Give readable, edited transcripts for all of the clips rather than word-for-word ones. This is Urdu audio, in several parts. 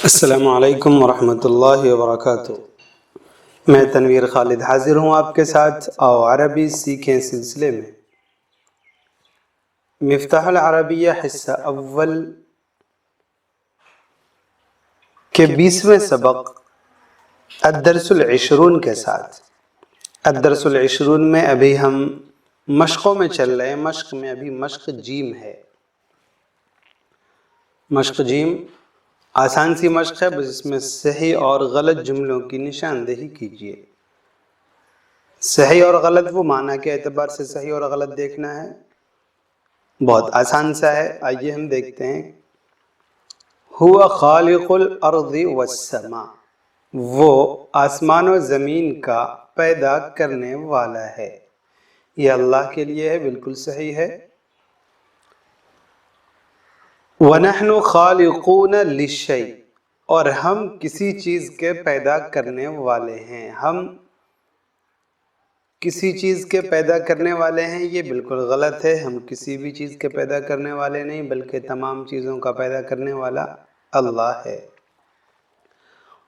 السلام علیکم ورحمۃ اللہ وبرکاتہ۔ میں تنویر خالد حاضر ہوں آپ کے ساتھ آؤ عربی سیکھیں سلسلے میں۔ مفتاح العربیہ حصہ اول کے 20ویں سبق الدرس العشرون کے ساتھ۔ الدرس العشرون میں ابھی ہم مشقوں میں چل رہے ہیں۔ مشق میں ابھی مشق جیم ہے۔ مشق جیم آسان سی مشق ہے، بس اس میں صحیح اور غلط جملوں کی نشاندہی کیجیے۔ صحیح اور غلط وہ معنی کے اعتبار سے صحیح اور غلط دیکھنا ہے، بہت آسان سا ہے۔ آئیے ہم دیکھتے ہیں۔ ہوا خالق الارض والسماء، وہ آسمان و زمین کا پیدا کرنے والا ہے۔ یہ اللہ کے لیے ہے، بالکل صحیح ہے۔ وَنَحْنُ خَالِقُونَ لِلشَّيْءِ، اور ہم کسی چیز کے پیدا کرنے والے ہیں۔ ہم کسی چیز کے پیدا کرنے والے ہیں، یہ بالکل غلط ہے۔ ہم کسی بھی چیز کے پیدا کرنے والے نہیں، بلکہ تمام چیزوں کا پیدا کرنے والا اللہ ہے۔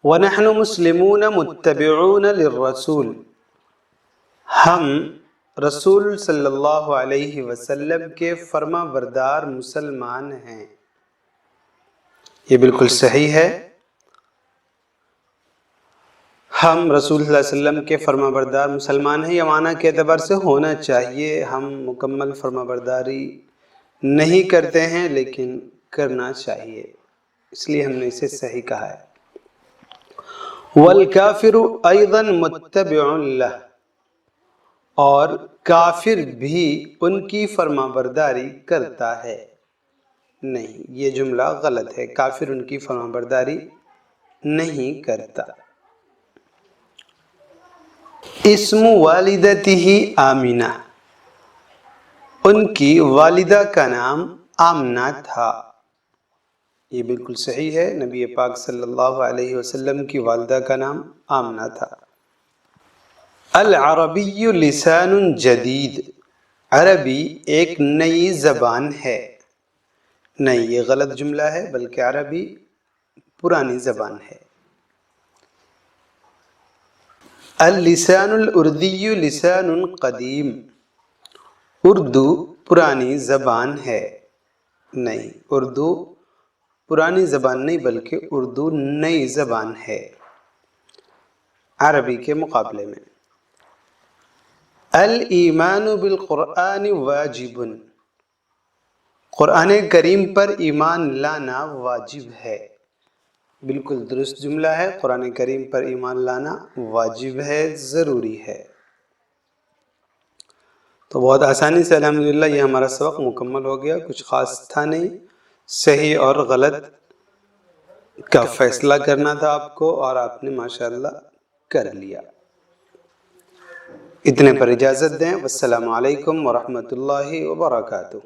وَنَحْنُ مُسْلِمُونَ مُتَّبِعُونَ لِلرَّسُولِ، ہم رسول صلی اللہ علیہ وسلم کے فرما بردار مسلمان ہیں۔ یہ بالکل صحیح ہے۔ ہم رسول صلی اللہ علیہ وسلم کے فرما بردار مسلمان ہیں، یہ معنی کے اعتبار سے ہونا چاہیے۔ ہم مکمل فرما برداری نہیں کرتے ہیں، لیکن کرنا چاہیے، اس لیے ہم نے اسے صحیح کہا ہے۔ وَالْكَافِرُ أَيْضًا مُتَّبِعٌ لَهُ، اور کافر بھی ان کی فرما برداری کرتا ہے۔ نہیں، یہ جملہ غلط ہے۔ کافر ان کی فرما برداری نہیں کرتا۔ اسم والدتہ آمنہ، ان کی والدہ کا نام آمنہ تھا۔ یہ بالکل صحیح ہے۔ نبی پاک صلی اللہ علیہ وسلم کی والدہ کا نام آمنہ تھا۔ العربی لسان جدید، عربی ایک نئی زبان ہے۔ نہیں، یہ غلط جملہ ہے، بلکہ عربی پرانی زبان ہے۔ اللسان الاردی لسان قدیم، اردو پرانی زبان ہے۔ نہیں، اردو پرانی زبان نہیں، بلکہ اردو نئی زبان ہے عربی کے مقابلے میں۔ الایمان بالقرآن واجب، قرآن کریم پر ایمان لانا واجب ہے۔ بالکل درست جملہ ہے۔ قرآن کریم پر ایمان لانا واجب ہے، ضروری ہے۔ تو بہت آسانی سے الحمدللہ یہ ہمارا سبق مکمل ہو گیا۔ کچھ خاص تھا نہیں، صحیح اور غلط کا فیصلہ کرنا تھا آپ کو، اور آپ نے ماشاءاللہ کر لیا۔ اتنے پر اجازت دیں۔ والسلام علیکم ورحمۃ اللہ وبرکاتہ۔